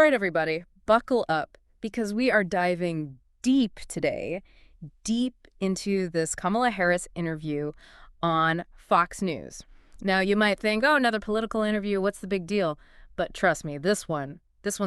right, everybody, buckle up because we are diving deep today, deep into this Kamala Harris interview on Fox News. Now, you might think, oh, another political interview, what's the big deal? But trust me, this one's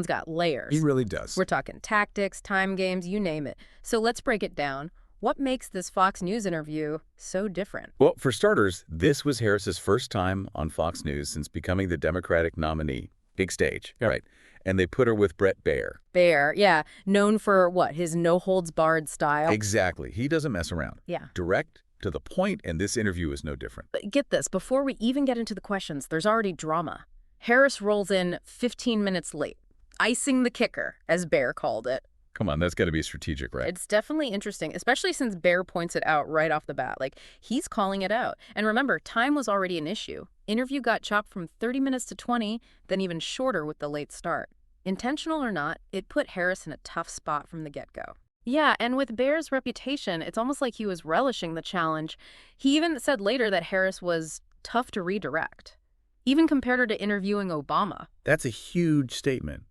got He layers. really does. We're talking tactics, time games, you name it. So let's break it down. What makes this Fox News interview so different? Well, for starters, this was Harris's first time on Fox News since becoming the Democratic nominee. Big stage, right? And they put her with Bret Baier. Baier, yeah, known for what, his no-holds-barred style? Exactly. He doesn't mess around. Yeah. Direct, to the point, and this interview is no different. But get this, before we even get into the questions, there's already drama. Harris rolls in 15 minutes late, icing the kicker, as Baier called it. Come on, that's got to be strategic, right? It's definitely interesting, especially since Baier points it out right off the bat. Like, he's calling it out. And remember, time was already an issue. Interview got chopped from 30 minutes to 20, then even shorter with the late start. Intentional or not, it put Harris in a tough spot from the get-go. Yeah, and with Baier's reputation, it's almost like he was relishing the challenge. He even said later that Harris was tough to redirect, even compared her to interviewing Obama. That's a huge statement.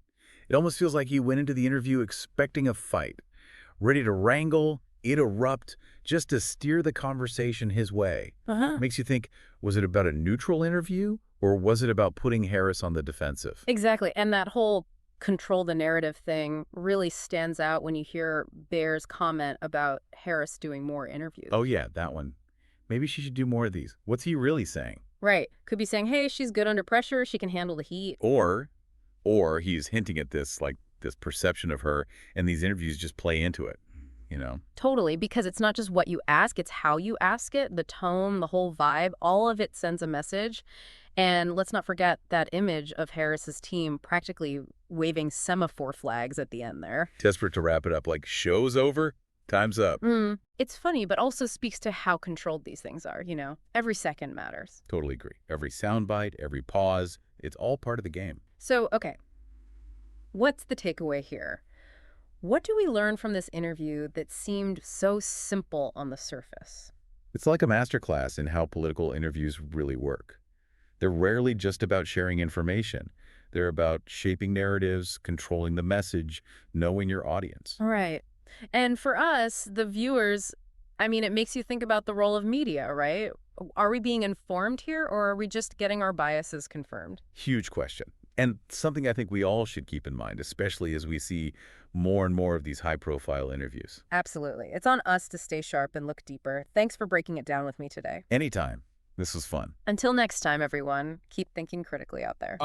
It almost feels like he went into the interview expecting a fight, ready to wrangle, interrupt, just to steer the conversation his way. Makes you think, was it about a neutral interview, or was it about putting Harris on the defensive? Exactly, and that whole control the narrative thing really stands out when you hear Baier's comment about Harris doing more interviews. Oh yeah, that one. Maybe she should do more of these. What's he really saying? Right. Could be saying, hey, she's good under pressure, she can handle the heat. Or he's hinting at this, like, this perception of her, and these interviews just play into it, you know? Totally, because it's not just what you ask, it's how you ask it, the tone, the whole vibe, all of it sends a message. And let's not forget that image of Harris's team practically waving semaphore flags at the end there. Desperate to wrap it up like, show's over, time's up. It's funny, but also speaks to how controlled these things are, you know? Every second matters. Totally agree. Every soundbite, every pause, it's all part of the game. So, okay, what's the takeaway here? What do we learn from this interview that seemed so simple on the surface? It's like a masterclass in how political interviews really work. They're rarely just about sharing information. They're about shaping narratives, controlling the message, knowing your audience. Right. And for us, the viewers, I mean, it makes you think about the role of media, right? Are we being informed here, or are we just getting our biases confirmed? Huge question. And something I think we all should keep in mind, especially as we see more and more of these high-profile interviews. Absolutely. It's on us to stay sharp and look deeper. Thanks for breaking it down with me today. Anytime. This was fun. Until next time, everyone, keep thinking critically out there.